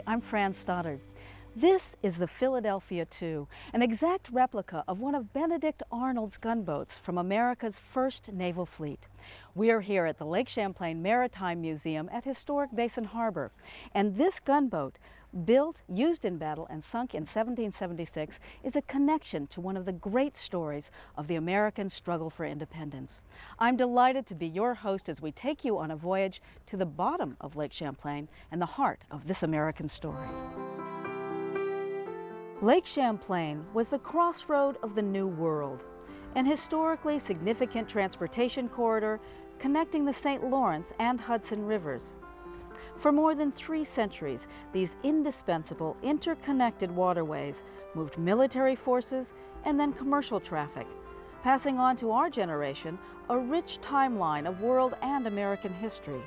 I'm Fran Stoddard. This is the Philadelphia II, an exact replica of one of Benedict Arnold's gunboats from America's first naval fleet. We are here at the Lake Champlain Maritime Museum at historic Basin Harbor, and this gunboat, built, used in battle, and sunk in 1776, is a connection to one of the great stories of the American struggle for independence. I'm delighted to be your host as we take you on a voyage to the bottom of Lake Champlain and the heart of this American story. Lake Champlain was the crossroad of the New World, an historically significant transportation corridor connecting the St. Lawrence and Hudson rivers. For more than 3 centuries, these indispensable interconnected waterways moved military forces and then commercial traffic, passing on to our generation a rich timeline of world and American history.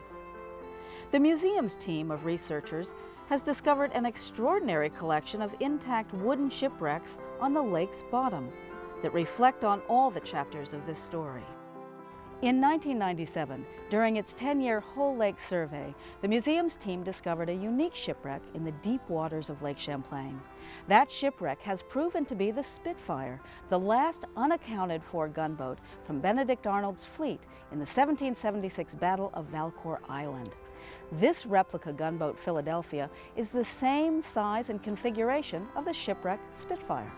The museum's team of researchers has discovered an extraordinary collection of intact wooden shipwrecks on the lake's bottom that reflect on all the chapters of this story. In 1997, during its 10-year whole lake survey, the museum's team discovered a unique shipwreck in the deep waters of Lake Champlain. That shipwreck has proven to be the Spitfire, the last unaccounted for gunboat from Benedict Arnold's fleet in the 1776 Battle of Valcour Island. This replica gunboat, Philadelphia, is the same size and configuration of the shipwreck Spitfire.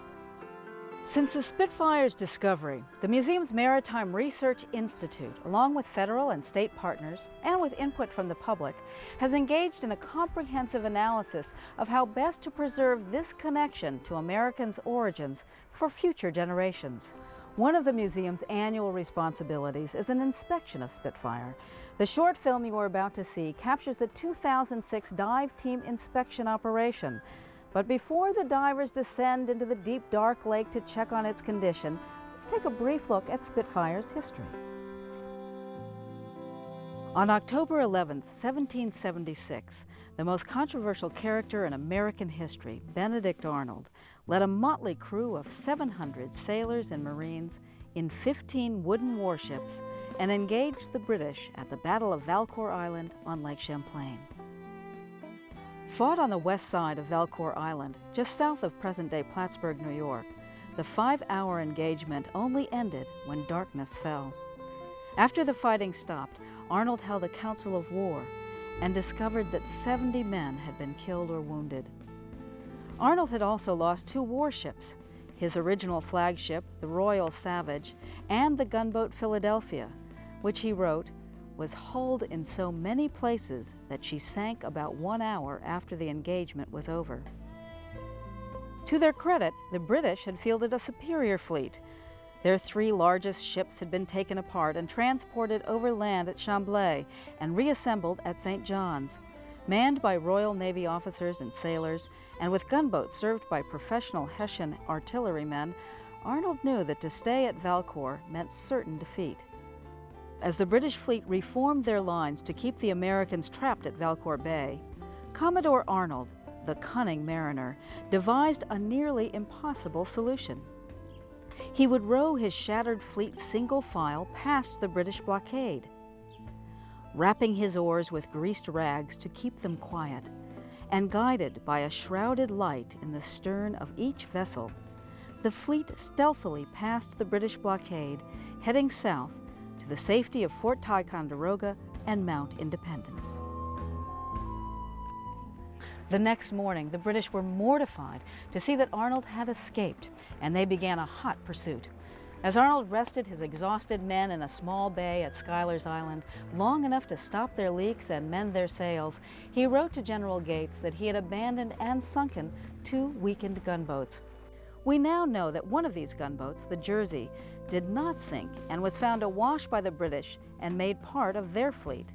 Since the Spitfire's discovery, the museum's Maritime Research Institute, along with federal and state partners, and with input from the public, has engaged in a comprehensive analysis of how best to preserve this connection to Americans' origins for future generations. One of the museum's annual responsibilities is an inspection of Spitfire. The short film you are about to see captures the 2006 dive team inspection operation. But before the divers descend into the deep, dark lake to check on its condition, let's take a brief look at Spitfire's history. On October 11, 1776, the most controversial character in American history, Benedict Arnold, led a motley crew of 700 sailors and Marines in 15 wooden warships and engaged the British at the Battle of Valcour Island on Lake Champlain. Fought on the west side of Valcour Island, just south of present-day Plattsburgh, New York, the 5-hour engagement only ended when darkness fell. After the fighting stopped, Arnold held a council of war and discovered that 70 men had been killed or wounded. Arnold had also lost 2 warships, his original flagship, the Royal Savage, and the gunboat Philadelphia, which he wrote was hulled in so many places that she sank about 1 hour after the engagement was over. To their credit, the British had fielded a superior fleet. Their 3 largest ships had been taken apart and transported overland at Champlain and reassembled at St. John's. Manned by Royal Navy officers and sailors, and with gunboats served by professional Hessian artillerymen, Arnold knew that to stay at Valcour meant certain defeat. As the British fleet reformed their lines to keep the Americans trapped at Valcour Bay, Commodore Arnold, the cunning mariner, devised a nearly impossible solution. He would row his shattered fleet single file past the British blockade, wrapping his oars with greased rags to keep them quiet, and guided by a shrouded light in the stern of each vessel, the fleet stealthily passed the British blockade, heading south to the safety of Fort Ticonderoga and Mount Independence. The next morning, the British were mortified to see that Arnold had escaped, and they began a hot pursuit. As Arnold rested his exhausted men in a small bay at Schuyler's Island, long enough to stop their leaks and mend their sails, he wrote to General Gates that he had abandoned and sunken 2 weakened gunboats. We now know that one of these gunboats, the Jersey, did not sink and was found awash by the British and made part of their fleet.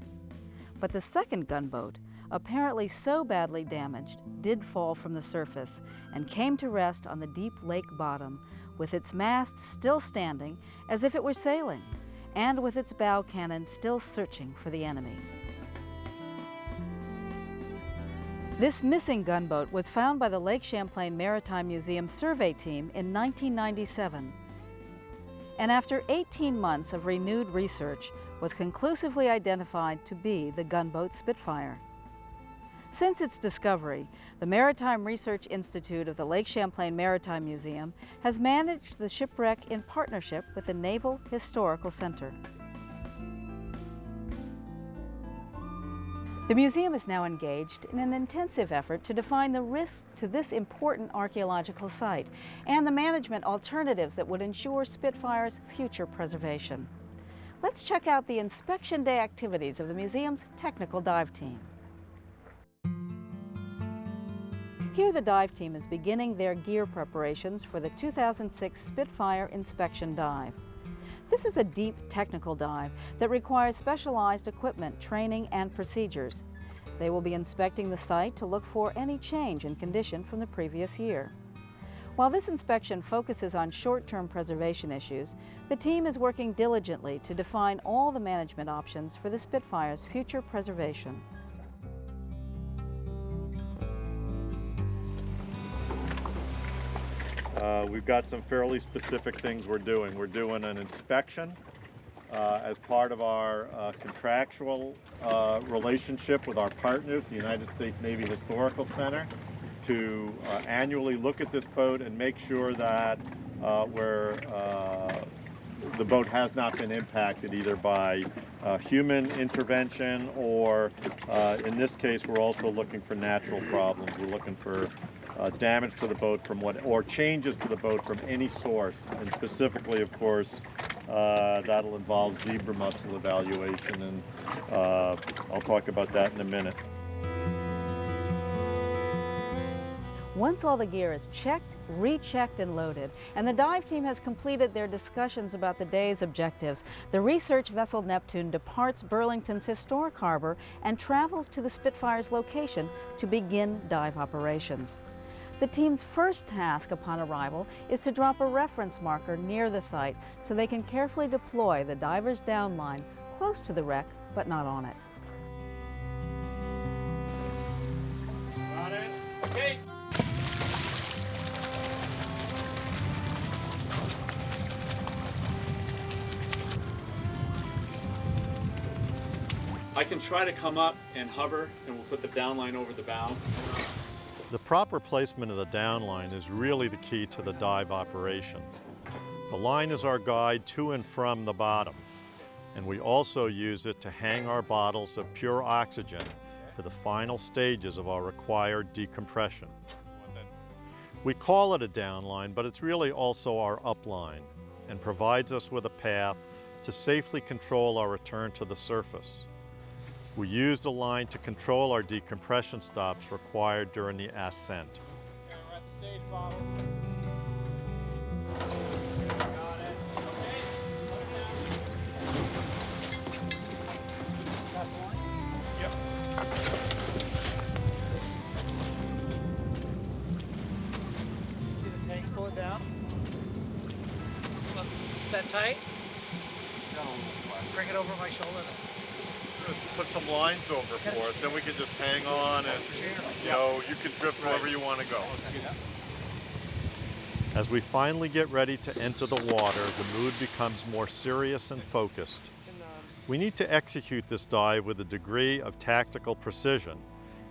But the second gunboat, apparently so badly damaged, did fall from the surface and came to rest on the deep lake bottom, with its mast still standing as if it were sailing, and with its bow cannon still searching for the enemy. This missing gunboat was found by the Lake Champlain Maritime Museum survey team in 1997, and after 18 months of renewed research, was conclusively identified to be the gunboat Spitfire. Since its discovery, the Maritime Research Institute of the Lake Champlain Maritime Museum has managed the shipwreck in partnership with the Naval Historical Center. The museum is now engaged in an intensive effort to define the risks to this important archaeological site and the management alternatives that would ensure Spitfire's future preservation. Let's check out the inspection day activities of the museum's technical dive team. Here the dive team is beginning their gear preparations for the 2006 Spitfire inspection dive. This is a deep technical dive that requires specialized equipment, training, and procedures. They will be inspecting the site to look for any change in condition from the previous year. While this inspection focuses on short-term preservation issues, the team is working diligently to define all the management options for the Spitfire's future preservation. We've got some fairly specific things we're doing. We're doing an inspection as part of our contractual relationship with our partners, the United States Navy Historical Center, to annually look at this boat and make sure that the boat has not been impacted either by human intervention or, in this case, we're also looking for natural problems. We're looking for damage to the boat or changes to the boat from any source, and specifically, of course, that'll involve zebra mussel evaluation, and I'll talk about that in a minute. Once all the gear is checked, rechecked, and loaded, and the dive team has completed their discussions about the day's objectives, the research vessel Neptune departs Burlington's historic harbor and travels to the Spitfire's location to begin dive operations. The team's first task upon arrival is to drop a reference marker near the site so they can carefully deploy the diver's downline close to the wreck, but not on it. Got it? Okay. I can try to come up and hover, and we'll put the downline over the bow. The proper placement of the downline is really the key to the dive operation. The line is our guide to and from the bottom, and we also use it to hang our bottles of pure oxygen for the final stages of our required decompression. We call it a downline, but it's really also our upline and provides us with a path to safely control our return to the surface. We use the line to control our decompression stops required during the ascent. Okay, we're at the stage bottles. Got it. Okay, let it down. Got the line? Yep. See the tank pull it down? Is that tight? No. Bring it over my shoulder then. Let's put some lines over for us, then we can just hang on and, you know, you can drift wherever you want to go. As we finally get ready to enter the water, the mood becomes more serious and focused. We need to execute this dive with a degree of tactical precision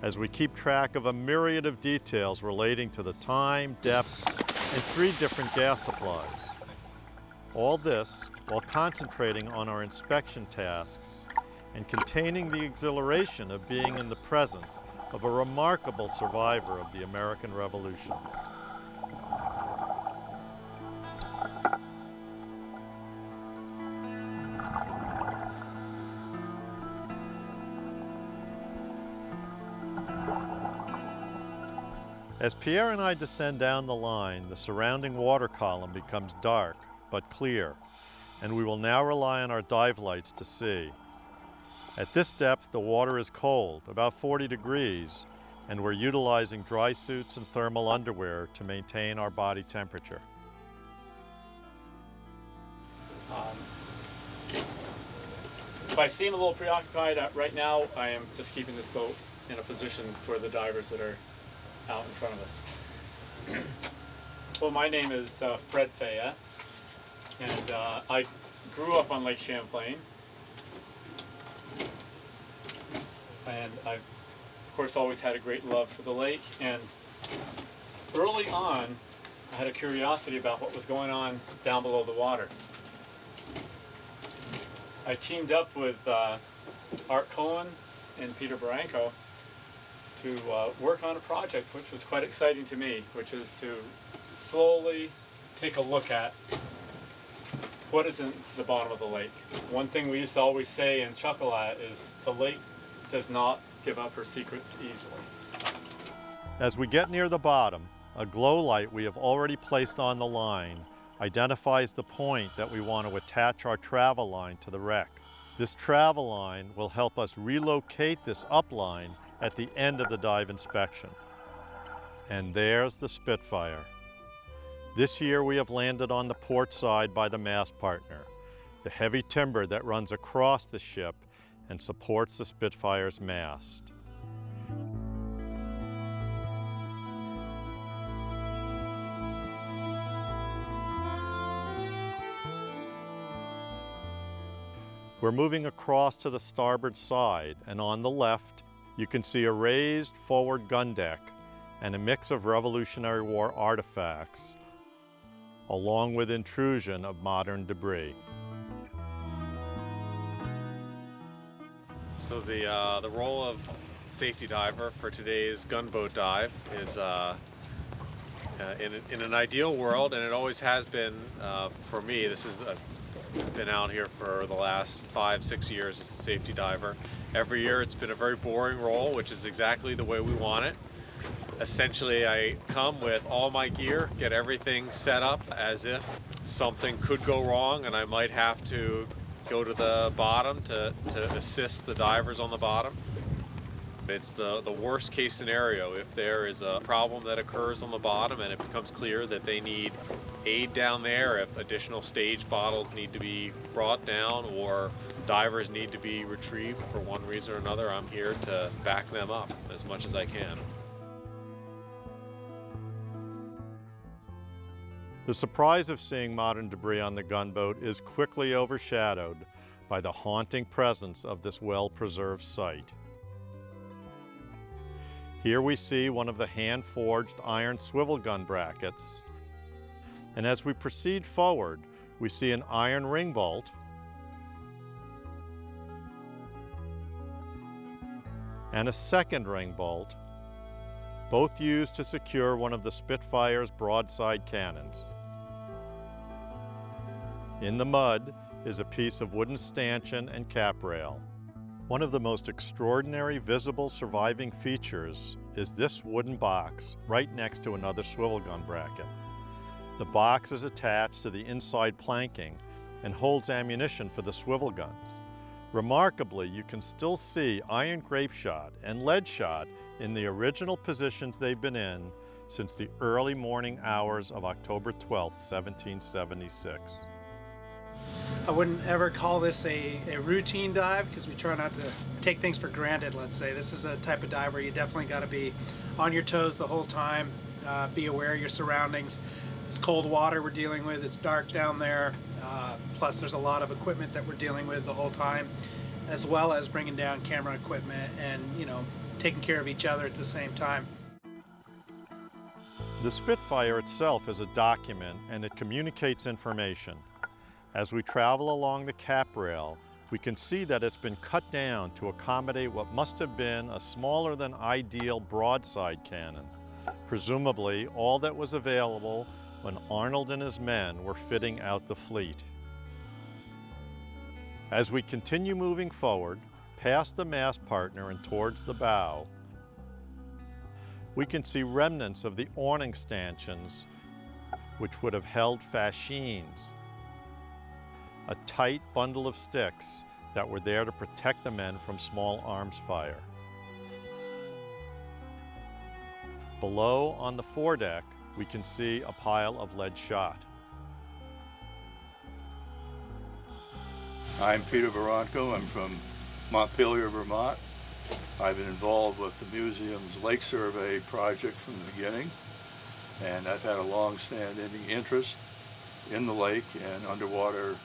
as we keep track of a myriad of details relating to the time, depth, and 3 different gas supplies. All this while concentrating on our inspection tasks and containing the exhilaration of being in the presence of a remarkable survivor of the American Revolution. As Pierre and I descend down the line, the surrounding water column becomes dark but clear, and we will now rely on our dive lights to see. At this depth, the water is cold, about 40 degrees, and we're utilizing dry suits and thermal underwear to maintain our body temperature. If I seem a little preoccupied right now, I am just keeping this boat in a position for the divers that are out in front of us. Well, my name is Fred Faya, and I grew up on Lake Champlain. And I've course, always had a great love for the lake, and early on, I had a curiosity about what was going on down below the water. I teamed up with Art Cohen and Peter Barranco to work on a project which was quite exciting to me, which is to slowly take a look at what is in the bottom of the lake. One thing we used to always say and chuckle at is the lake does not give up her secrets easily. As we get near the bottom, a glow light we have already placed on the line identifies the point that we want to attach our travel line to the wreck. This travel line will help us relocate this upline at the end of the dive inspection. And there's the Spitfire. This year we have landed on the port side by the mast partner, the heavy timber that runs across the ship and supports the Spitfire's mast. We're moving across to the starboard side, and on the left, you can see a raised forward gun deck and a mix of Revolutionary War artifacts, along with intrusion of modern debris. So the role of safety diver for today's gunboat dive is in an ideal world, and it always has been for me. This is been out here for the last 5-6 years as a safety diver. Every year it's been a very boring role, which is exactly the way we want it. Essentially, I come with all my gear, get everything set up as if something could go wrong and I might have to go to the bottom to assist the divers on the bottom. It's the worst case scenario if there is a problem that occurs on the bottom and it becomes clear that they need aid down there, if additional stage bottles need to be brought down or divers need to be retrieved for one reason or another. I'm here to back them up as much as I can. The surprise of seeing modern debris on the gunboat is quickly overshadowed by the haunting presence of this well-preserved site. Here we see one of the hand-forged iron swivel gun brackets, and as we proceed forward, we see an iron ring bolt and a second ring bolt, both used to secure one of the Spitfire's broadside cannons. In the mud is a piece of wooden stanchion and cap rail. One of the most extraordinary visible surviving features is this wooden box right next to another swivel gun bracket. The box is attached to the inside planking and holds ammunition for the swivel guns. Remarkably, you can still see iron grape shot and lead shot in the original positions they've been in since the early morning hours of October 12, 1776. I wouldn't ever call this a routine dive because we try not to take things for granted, let's say. This is a type of dive where you definitely got to be on your toes the whole time, be aware of your surroundings. It's cold water we're dealing with, it's dark down there, plus there's a lot of equipment that we're dealing with the whole time, as well as bringing down camera equipment and, taking care of each other at the same time. The Spitfire itself is a document and it communicates information. As we travel along the cap rail, we can see that it's been cut down to accommodate what must have been a smaller than ideal broadside cannon, presumably all that was available when Arnold and his men were fitting out the fleet. As we continue moving forward, past the mast partner and towards the bow, we can see remnants of the awning stanchions which would have held fascines, a tight bundle of sticks that were there to protect the men from small arms fire. Below on the foredeck, we can see a pile of lead shot. I'm Peter Barranco. I'm from Montpelier, Vermont. I've been involved with the museum's lake survey project from the beginning, and I've had a long-standing interest in the lake and underwater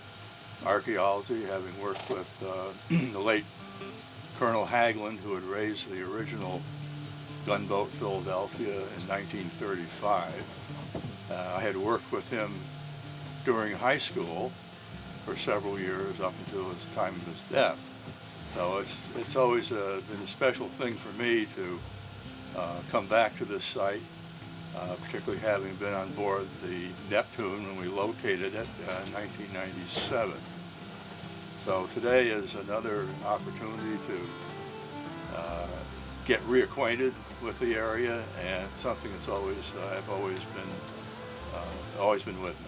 archaeology, having worked with the late Colonel Haglund, who had raised the original Gunboat Philadelphia in 1935. I had worked with him during high school for several years up until his time of his death. So it's always been a special thing for me to come back to this site, particularly having been on board the Neptune when we located it in 1997. So today is another opportunity to get reacquainted with the area, and something that's I've always been with me.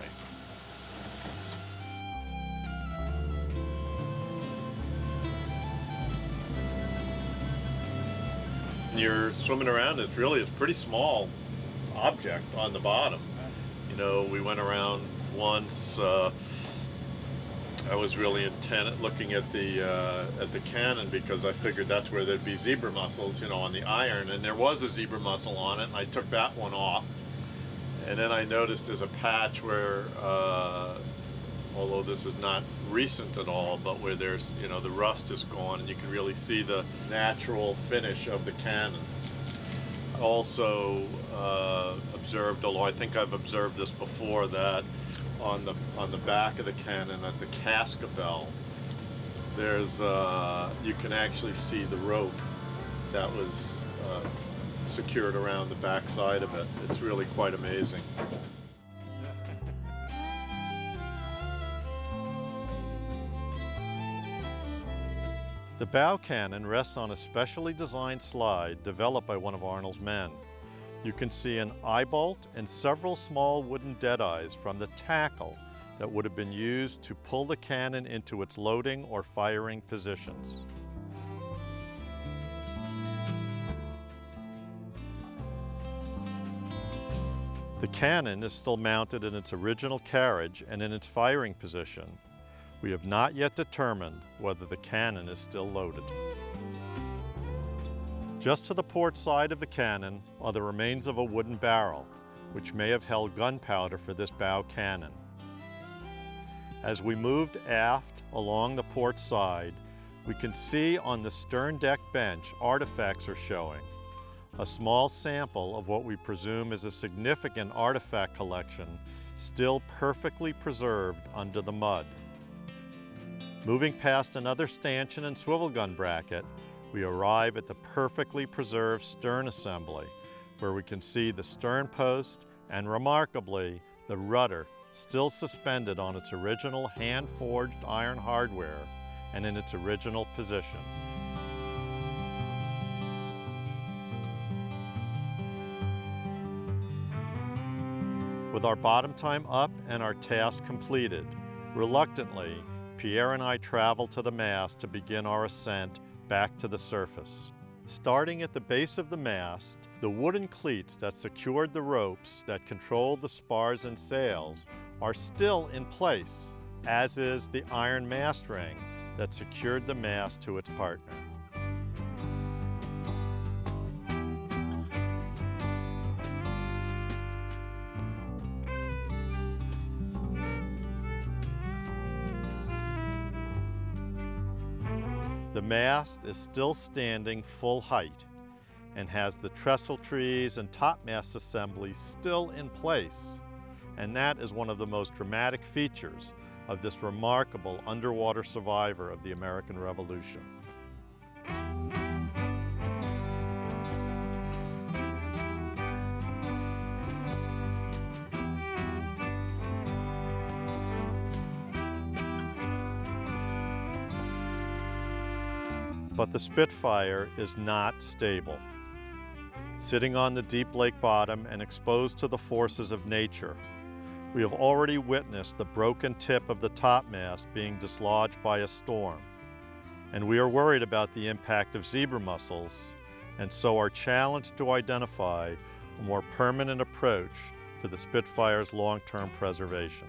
You're swimming around, it's really a pretty small object on the bottom. You know, we went around once, I was really intent at looking at the cannon because I figured that's where there'd be zebra mussels, you know, on the iron, and there was a zebra mussel on it, and I took that one off. And then I noticed there's a patch where, although this is not recent at all, but where there's, you know, the rust is gone and you can really see the natural finish of the cannon. I also observed, although I think I've observed this before, that on the back of the cannon at the cascabel, there's you can actually see the rope that was secured around the back side of it. It's really quite amazing. The bow cannon rests on a specially designed slide developed by one of Arnold's men. You can see an eye bolt and several small wooden deadeyes from the tackle that would have been used to pull the cannon into its loading or firing positions. The cannon is still mounted in its original carriage and in its firing position. We have not yet determined whether the cannon is still loaded. Just to the port side of the cannon are the remains of a wooden barrel, which may have held gunpowder for this bow cannon. As we moved aft along the port side, we can see on the stern deck bench artifacts are showing. A small sample of what we presume is a significant artifact collection, still perfectly preserved under the mud. Moving past another stanchion and swivel gun bracket, we arrive at the perfectly preserved stern assembly, where we can see the stern post and, remarkably, the rudder still suspended on its original hand-forged iron hardware and in its original position. With our bottom time up and our task completed, reluctantly, Pierre and I travel to the mast to begin our ascent back to the surface. Starting at the base of the mast, the wooden cleats that secured the ropes that controlled the spars and sails are still in place, as is the iron mast ring that secured the mast to its partner. The mast is still standing full height and has the trestle trees and topmast assemblies still in place. And that is one of the most dramatic features of this remarkable underwater survivor of the American Revolution. But the Spitfire is not stable. Sitting on the deep lake bottom and exposed to the forces of nature, we have already witnessed the broken tip of the topmast being dislodged by a storm, and we are worried about the impact of zebra mussels, and so are challenged to identify a more permanent approach for the Spitfire's long-term preservation.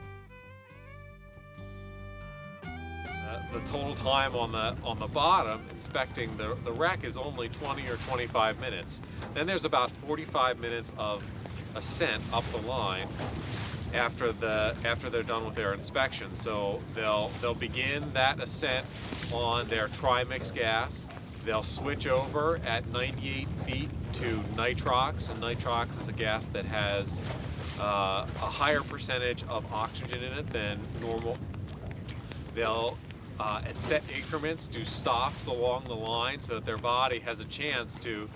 The total time on the bottom inspecting the wreck is only 20 or 25 minutes. Then there's about 45 minutes of ascent up the line after they're done with their inspection. So they'll begin that ascent on their trimix gas, They'll switch over at 98 feet to nitrox, and nitrox is a gas that has a higher percentage of oxygen in it than normal. They'll, at set increments, do stops along the line so that their body has a chance to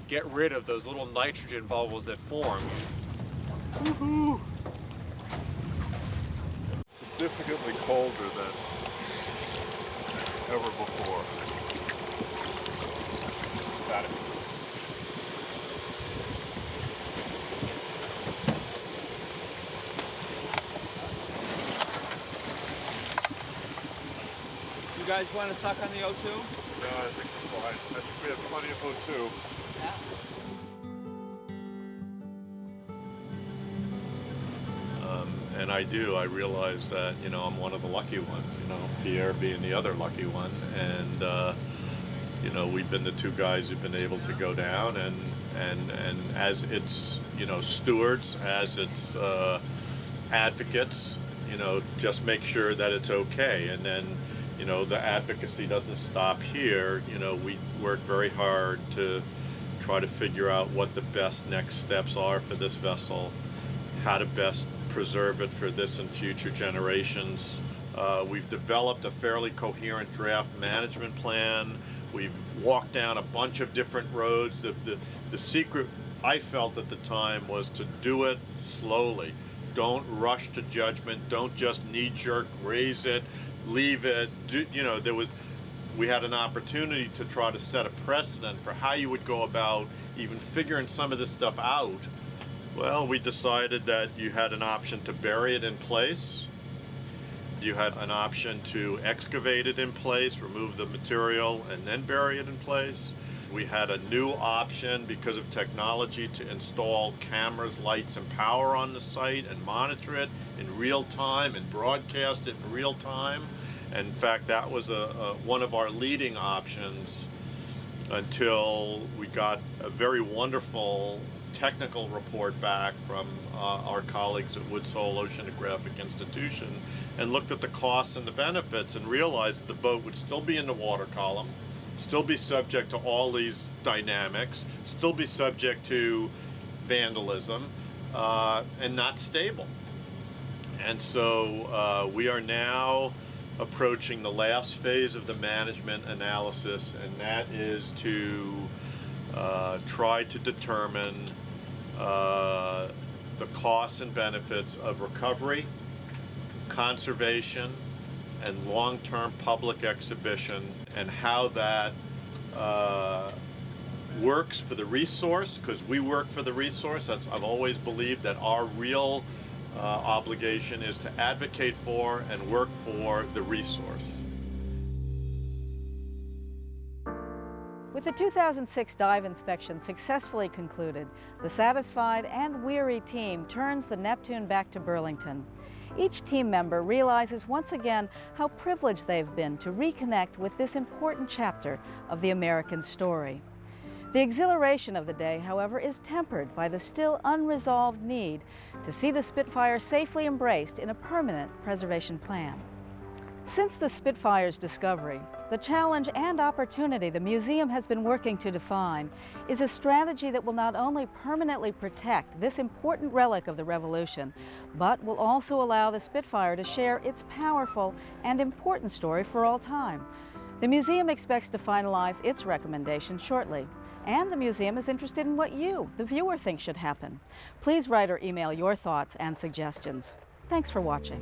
get rid of those little nitrogen bubbles that form. Woohoo! Significantly colder than ever before. Got it. You guys want to suck on the O2? No, I think we're fine. I think we have plenty of O2. And I do. I realize that, you know, I'm one of the lucky ones, you know, Pierre being the other lucky one. And, you know, we've been the two guys who've been able to go down and as its, you know, stewards, as its advocates, you know, just make sure that it's okay. And then, you know, the advocacy doesn't stop here. You know, we work very hard to try to figure out what the best next steps are for this vessel, how to best preserve it for this and future generations. We've developed a fairly coherent draft management plan. We've walked down a bunch of different roads. The secret, I felt at the time, was to do it slowly. Don't rush to judgment. Don't just knee-jerk raise it, leave it. You know, we had an opportunity to try to set a precedent for how you would go about even figuring some of this stuff out. Well, we decided that you had an option to bury it in place. You had an option to excavate it in place, remove the material, and then bury it in place. We had a new option because of technology to install cameras, lights, and power on the site and monitor it in real time and broadcast it in real time. And in fact, that was one of our leading options until we got a very wonderful technical report back from our colleagues at Woods Hole Oceanographic Institution and looked at the costs and the benefits and realized that the boat would still be in the water column, still be subject to all these dynamics, still be subject to vandalism, and not stable. And so we are now approaching the last phase of the management analysis, and that is to try to determine the costs and benefits of recovery, conservation, and long-term public exhibition, and how that works for the resource, because we work for the resource. I've always believed that our real obligation is to advocate for and work for the resource. With the 2006 dive inspection successfully concluded, the satisfied and weary team turns the Neptune back to Burlington. Each team member realizes once again how privileged they've been to reconnect with this important chapter of the American story. The exhilaration of the day, however, is tempered by the still unresolved need to see the Spitfire safely embraced in a permanent preservation plan. Since the Spitfire's discovery, the challenge and opportunity the museum has been working to define is a strategy that will not only permanently protect this important relic of the Revolution, but will also allow the Spitfire to share its powerful and important story for all time. The museum expects to finalize its recommendation shortly, and the museum is interested in what you, the viewer, think should happen. Please write or email your thoughts and suggestions. Thanks for watching.